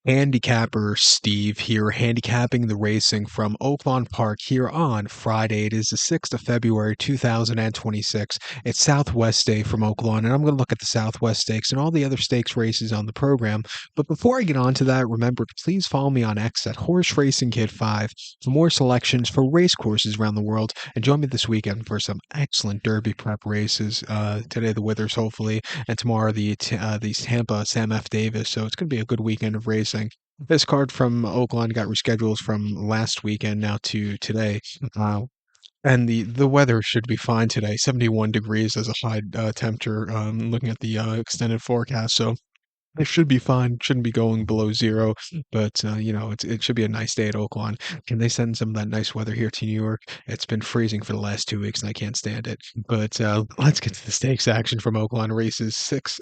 Handicapper Steve here, handicapping the racing from Oaklawn Park here on Friday. It is the 6th of February, 2026. It's Southwest Day from Oaklawn, and I'm going to look at the Southwest Stakes and all the other stakes races on the program. But before I get on to that, remember to please follow me on X at Horse Racing Kid 5 for more selections for race courses around the world. And join me this weekend for some excellent Derby prep races. Today, the Withers, hopefully, and tomorrow, the Tampa Sam F. Davis. So it's going to be a good weekend of racing. This card from Oakland got rescheduled from last weekend now to today. Uh, and the weather should be fine today. 71 degrees as a high temperature, looking at the extended forecast. So it should be fine. Shouldn't be going below zero, but it should be a nice day at Oaklawn. Can they send some of that nice weather here to New York? It's been freezing for the last 2 weeks, and I can't stand it. But let's get to the stakes action from Oaklawn race 6,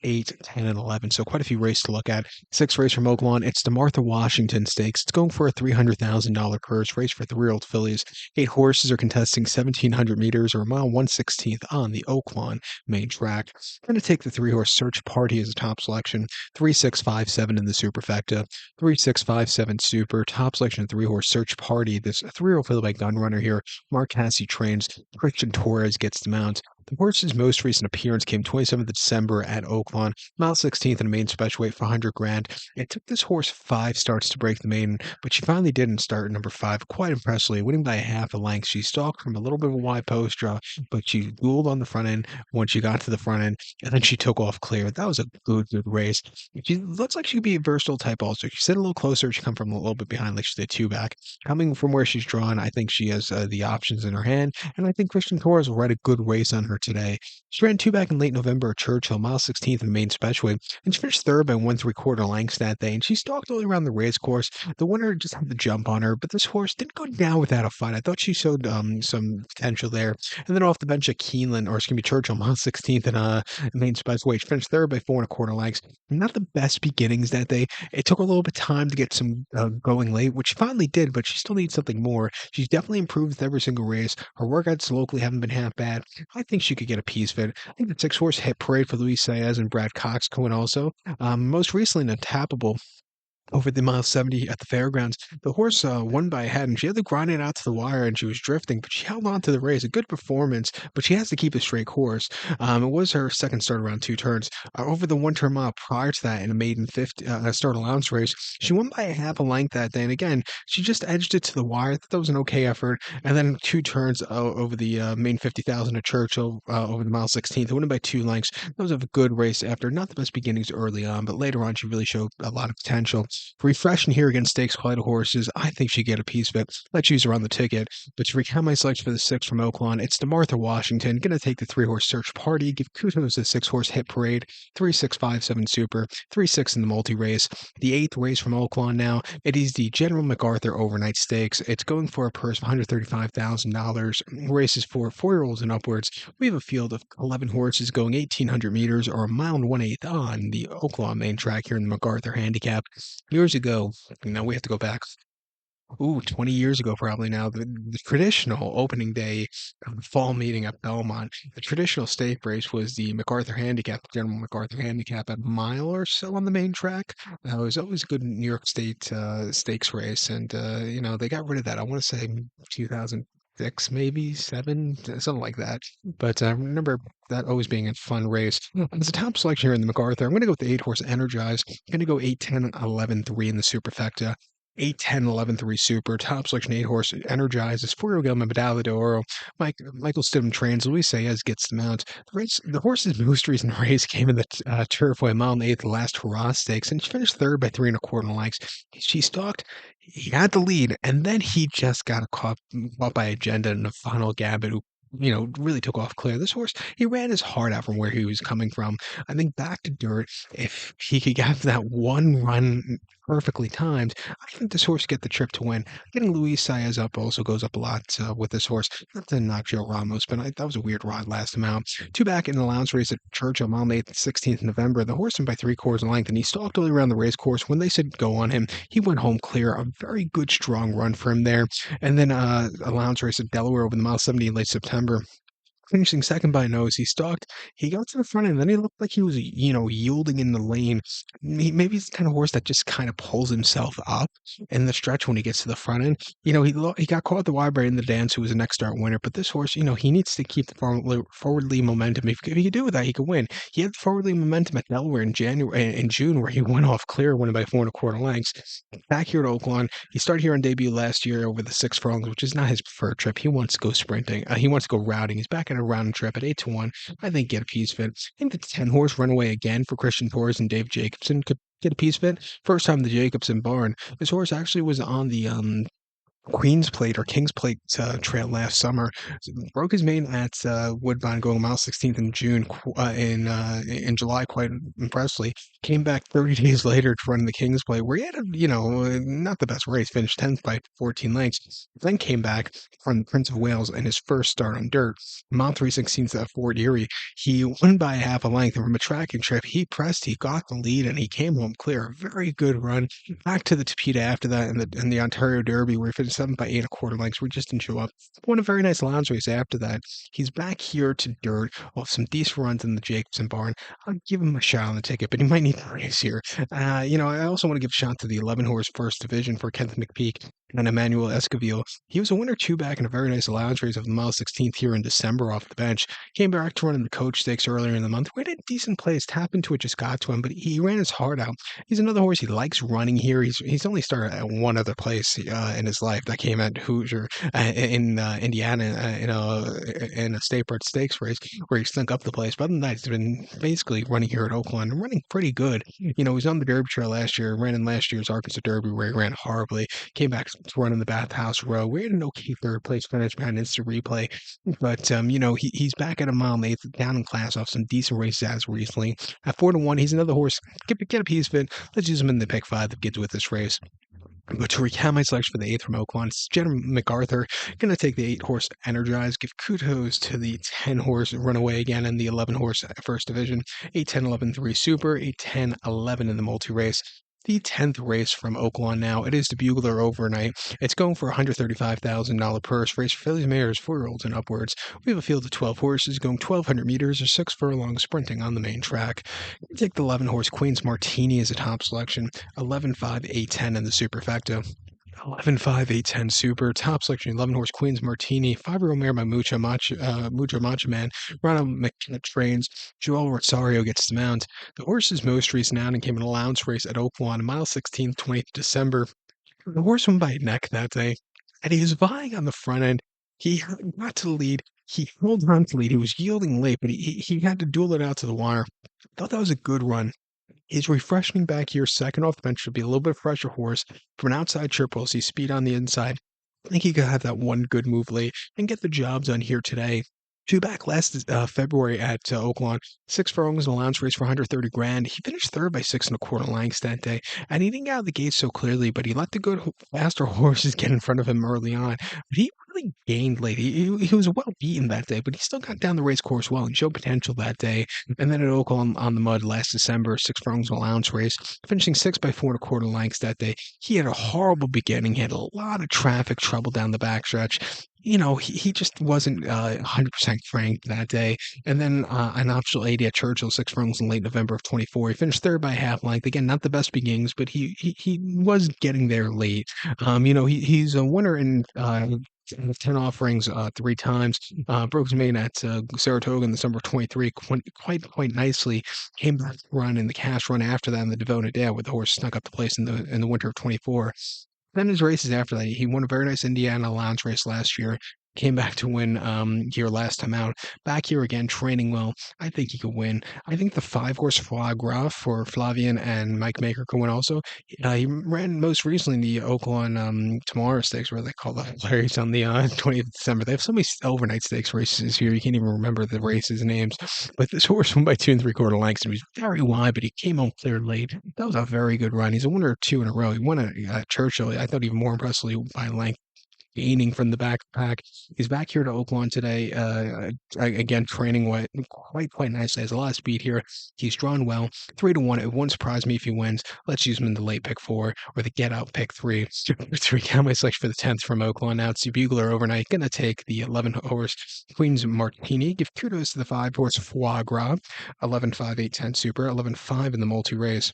8, 10, and 11. So quite a few races to look at. Sixth race from Oaklawn. It's the Martha Washington Stakes. It's going for a $300,000 purse race for 3-year-old fillies. 8 horses are contesting 1,700 meters or a mile 1/16th on the Oaklawn main track. I'm going to take the 3-horse Search Party as a top selection, 3-6-5-7 in the superfecta, 3-6-5-7 super, top selection 3-horse Search Party. This 3-year-old filly by Gunrunner here. Mark Hasse trains. Christian Torres gets the mount. The horse's most recent appearance came 27th of December at Oaklawn, mile 16th in a main special weight for 100 grand. It took this horse 5 starts to break the maiden, but she finally did in start number 5 quite impressively, winning by a half a length. She stalked from a little bit of a wide post draw, but she dueled on the front end when she got to the front end, and then she took off clear. That was a good race. She looks like she could be a versatile type also. She sit a little closer. She come from a little bit behind, like she did 2 back. Coming from where she's drawn, I think she has the options in her hand, and I think Christian Torres will ride a good race on her today. She ran 2 back in late November at Churchill, mile 16th in the main specialway, and she finished third by 1 3/4 lengths that day, and she stalked all around the race course. The winner just had the jump on her, but this horse didn't go down without a fight. I thought she showed some potential there. And then off the bench at Keeneland, or excuse me, Churchill, mile 16th in main specialway. She finished third by 4 1/4 lengths. Not the best beginnings that day. It took a little bit of time to get some going late, which she finally did, but she still needs something more. She's definitely improved with every single race. Her workouts locally haven't been half bad. I think she could get a piece of it. I think the 6-horse Hit Parade for Luis Saez and Brad Cox going also. Most recently, an Untappable over the mile 70 at the fairgrounds. The horse won by a head, and she had to grind it out to the wire, and she was drifting, but she held on to the race. A good performance, but she has to keep a straight course. It was her second start around 2 turns. Over the 1 turn mile prior to that in a maiden 50 start allowance race, she won by a half a length that day. And again, she just edged it to the wire. I thought that was an okay effort. And then 2 turns over the main 50,000 at Churchill over the mile 16th, winning by 2 lengths. That was a good race after not the best beginnings early on, but later on she really showed a lot of potential. Refreshing here against stakes quality horses, I think she get a piece of it. Let's use her on the ticket. But to recount my selection for the 6 from Oaklawn, it's the Martha Washington. Gonna take the 3-horse Search Party. Give kudos to the 6-horse Hit Parade. 3-6-5-7 Super. 3-6 in the multi race. The 8th race from Oaklawn now. It is the General Macarthur Overnight Stakes. It's going for a purse of $135,000. Races for 4-year-olds and upwards. We have a field of 11 horses going 1,800 meters or a mile and 1/8 on the Oaklawn main track here in the Macarthur Handicap. Years ago, we have to go back, 20 years ago probably now, the traditional opening day of the fall meeting at Belmont, the traditional stake race was the Macarthur Handicap, General Macarthur Handicap at a mile or so on the main track. It was always a good New York State stakes race, and they got rid of that. I want to say 2006, maybe 7, something like that. But I remember that always being a fun race. As a top selection here in the Macarthur, I'm going to go with the 8-horse Energize. I'm going to go 8, 10, 11, 3 in the superfecta. 8, 10, 11, 3 super. Top selection 8-horse Energize is 4-year-old Gilman Medalla d'Oro. Michael Stidham trains. Luis Saez gets the mount. The horse's most recent race came in the Turfway mile and 8th, the last hurrah stakes, and she finished third by 3 1/4 lengths. She stalked. He had the lead, and then he just got caught by Agenda in the final gambit, who really took off clear. This horse, he ran his heart out from where he was coming from. I think back to dirt, if he could have that one run perfectly timed, I think this horse could get the trip to win. Getting Luis Saez up also goes up a lot with this horse. Not to knock Joe Ramos, but that was a weird ride last time out. 2 back in the allowance race at Churchill, mile 8th, 16th November. The horse went by 3/4 length, and he stalked all around the race course. When they said go on him, he went home clear. A very good, strong run for him there. And then allowance race at Delaware over the mile 70 in late September. finishing second by a nose. He stalked. He got to the front end, then he looked like he was, yielding in the lane. Maybe he's the kind of horse that just kind of pulls himself up in the stretch when he gets to the front end. He got caught the wide in the dance, who was the next start winner. But this horse, he needs to keep the forwardly momentum. If he could do that, he could win. He had the forwardly momentum at Delaware in June, where he went off clear, winning by 4 1/4 lengths. Back here at Oaklawn, he started here on debut last year over the 6 furlongs, which is not his preferred trip. He wants to go sprinting. He wants to go routing. He's back at a routing trip at 8 to 1. I think get a piece fit. I think the 10 horse runaway again for Christian Torres and Dave Jacobson could get a piece fit. First time the Jacobson barn. This horse actually was on the Queen's Plate or King's Plate trail last summer. Broke his mane at Woodbine, going mile 16th in June. In July, quite impressively, came back 30 days later to run the King's Plate, where he had not the best race, finished 10th by 14 lengths. Then came back from the Prince of Wales in his first start on dirt, mile 3/16 at Fort Erie. He won by half a length, and from a tracking trip, he pressed, he got the lead, and he came home clear. A very good run. Back to the Tapeta after that in the Ontario Derby, where he finished 7 by 8 1/4 lengths. We just didn't show up. Won a very nice lounge race after that. He's back here to dirt off some decent runs in the Jacobson barn. I'll give him a shot on the ticket, but he might need the race here. I also want to give a shot to the 11 horse first division for Kenneth McPeak and Emmanuel Esquivel. He was a winner two back in a very nice allowance race of the mile 16th here in December off the bench. Came back to run in the coach stakes earlier in the month. Ran a decent place, tap into it, just got to him, but he ran his heart out. He's another horse. He likes running here. He's only started at one other place in his life. That came at Hoosier in Indiana in a State Bred Stakes race where he stunk up the place. But other than that, he's been basically running here at Oaklawn and running pretty good. He was on the Derby Trail last year, ran in last year's Arkansas Derby where he ran horribly. Came back to run in the Bathhouse Row. We had an okay third place finish behind instant replay. But he's back at a mile and eighth, down in class off some decent races as recently. At 4 to 1, he's another horse. Get a piece of it. Let's use him in the pick five that gets with this race. But to recap my selection for the 8th from Oaklawn, it's Jenna Macarthur. Going to take the 8 horse Energize. Give kudos to the 10 horse Runaway again and the 11 horse First Division. 8, 10, 11, 3 Super. 8, 10, 11 in the multi race. The 10th race from Oaklawn now. It is the Bugler Overnight. It's going for a $135,000 purse. Race for fillies, mares, 4-year-olds, and upwards. We have a field of 12 horses going 1,200 meters or 6 furlongs sprinting on the main track. We take the 11 horse Queen's Martini as a top selection. 11, 5, 8, 10 in the superfecta. 11, 5, 8, 10 super. Top selection, 11 horse Queen's Martini. 5-year-old mare by Mucho Macho Man. Ronald McKenna trains. Joel Rosario gets the mount. The horse's most recent outing came in a allowance race at Oaklawn, mile 16th, 20th December. The horse won by a neck that day, and he was vying on the front end. He got to the lead. He held on to the lead. He was yielding late, but he had to duel it out to the wire. Thought that was a good run. He's refreshing back here, second off the bench. Should be a little bit fresher horse. From an outside trip, we'll see speed on the inside. I think he could have that one good move late and get the job done here today. Two back last February at Oaklawn, 6 furlongs in a allowance race for 130 grand. He finished third by 6 1/4 lengths that day, and he didn't get out of the gate so clearly, but he let the good, faster horses get in front of him early on. But he really gained late. He was well beaten that day, but he still got down the race course well and showed potential that day. And then at Oaklawn on the mud last December, 6 furlongs in a allowance race, finishing 6 by 4 1/4 lengths that day. He had a horrible beginning. He had a lot of traffic trouble down the backstretch. He just wasn't 100% cranked that day. And then an optional 80 at Churchill, 6 furlongs in late November of 24. He finished third by half length. Again, not the best beginnings, but he was getting there late. He's a winner in 10 offerings 3 times. Broke his main at Saratoga in December of 23 quite nicely. Came back to run in the cash run after that in the Devoted Dale, where the horse snuck up the place in the winter of 24. Then his races after that, he won a very nice Indiana allowance race last year. Came back to win here last time out. Back here again, training well. I think he could win. I think the 5 horse Foie Gras for Flavian and Mike Maker could win also. He ran most recently in the Oaklawn Tomorrow Stakes, where they call the hilarious on the 20th of December. They have so many overnight stakes races here, you can't even remember the races' names. But this horse won by 2 3/4 lengths, and he was very wide, but he came home clear late. That was a very good run. He's a winner 2 in a row. He won at Churchill. I thought even more impressively by length. gaining from the backpack. He's back here to Oaklawn today. Again, training quite nicely. Has a lot of speed here. He's drawn well. 3-1. It won't surprise me if he wins. Let's use him in the late pick 4 or the get out pick 3. 3 count my selection for the 10th from Oaklawn. Now it's the Bugler Overnight. Gonna take the 11 horse Queen's Martini. Give kudos to the 5 horse Foie Gras. 11-5-8-10 Super. 11-5 in the multi race.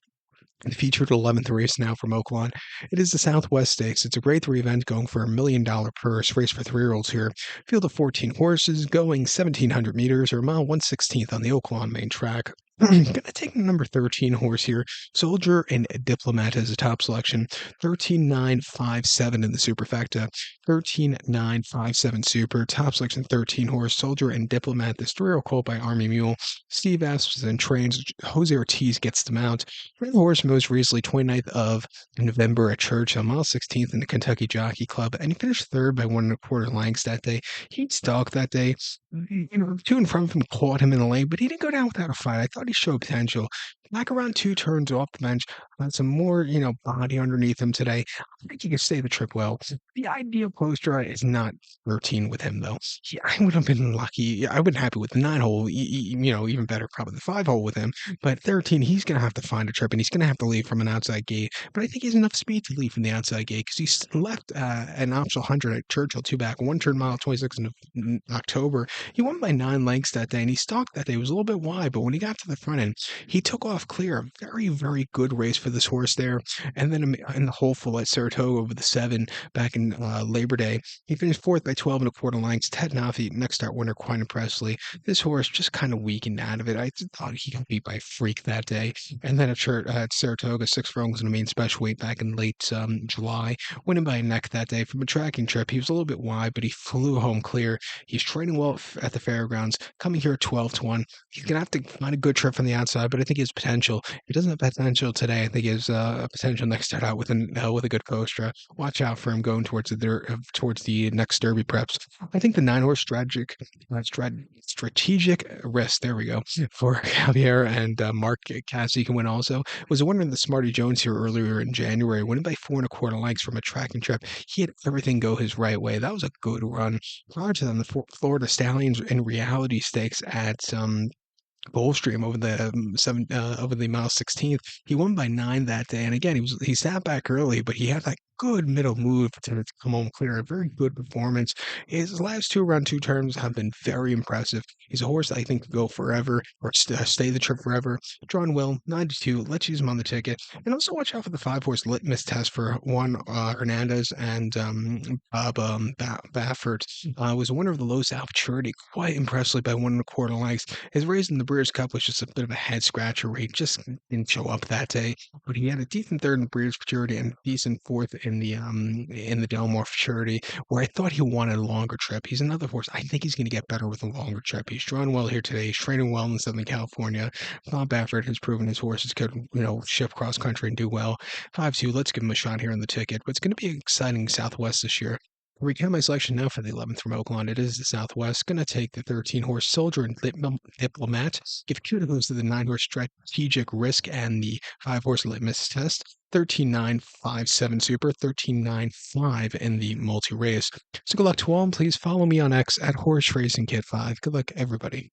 The featured 11th race now from Oaklawn. It is the Southwest Stakes. It's a grade 3 event going for $1 million purse. Race for 3-year-olds here. Field of 14 horses going 1,700 meters or a mile 1/16th on the Oaklawn main track. Gonna take the number 13 horse here. Soldier and Diplomat as a top selection. 13-9-5-7 in the superfecta. 13-9-5-7 super. Top selection 13 horse. Soldier and Diplomat. This 3-year-old colt by Army Mule. Steve Asps and trains. Jose Ortiz gets the mount. Ran the horse most recently 29th of November at Churchill, mile 16th in the Kentucky Jockey Club, and he finished third by 1 1/4 lengths that day. He stalked that day. To and from him caught him in the lane, but he didn't go down without a fight. I thought he showed potential. Back around 2 turns off the bench, had some more, body underneath him today. I think he can stay the trip well. The ideal poster is not 13 with him, though. I would have been lucky. I would have been happy with the 9 hole, even better, probably the 5 hole with him. But 13, he's going to have to find a trip, and he's going to have to leave from an outside gate. But I think he has enough speed to leave from the outside gate because he's left an optional 100 at Churchill, 2 back, 1 turn mile 26 in October. He won by 9 lengths that day, and he stalked that day. It was a little bit wide, but when he got to the front end, he took off clear. A very, very good race for this horse there. And then in the hopeful at Saratoga with the 7 back in Labor Day, he finished 4th by 12 1/4 lengths. Ted Nafi, next start winner, quite impressively. This horse just kind of weakened out of it. I thought he got beat by Freak that day. And then at Saratoga, 6 furlongs in the main special weight back in late July, winning by a neck that day from a tracking trip. He was a little bit wide, but he flew home clear. He's training well at the fairgrounds, coming here at 12-1. He's going to have to find a good trip from the outside, but I think he has potential. He doesn't have potential today. I think he has potential next start out with a good Kostra. Watch out for him going towards the next Derby preps. I think the 9 horse strategic risk, there we go, for Javier and Mark Cassie can win also. Was a winner in the Smarty Jones here earlier in January, winning by 4 1/4 lengths from a tracking trip. He had everything go his right way. That was a good run. Prior to them, the Florida Stallions in reality stakes at Gulfstream over the mile 16th. He won by 9 that day, and again he sat back early, but he had that good middle move to come home clear. A very good performance. His last 2 around 2 terms have been very impressive. He's a horse that I think could go forever or stay the trip forever. Drawn well, 92. Let's use him on the ticket, and also watch out for the 5 horse litmus test for Juan Hernandez and Bob Baffert. Was a winner of the Los Futurity quite impressively by 1 1/4 lengths. His race in the Breeders' Cup was just a bit of a head scratcher where he just didn't show up that day, but he had a decent 3rd in the Breeders' Futurity and a decent 4th in the Delmore Futurity, where I thought he wanted a longer trip. He's another horse. I think he's going to get better with a longer trip. He's drawn well here today. He's training well in Southern California. Bob Baffert has proven his horses could, shift cross country and do well. 5-2. Let's give him a shot here on the ticket, but it's going to be an exciting Southwest this year. Recount my selection now for the 11th from Oaklawn. It is the Southwest. Going to take the 13 horse Soldier and Diplomat. Give kudos to the 9 horse Strategic Risk and the 5 horse Litmus Test. 13-9-5-7 Super. 13-9-5 in the multi race. So good luck to all. Please follow me on X at Horse Racing Kid 5. Good luck, everybody.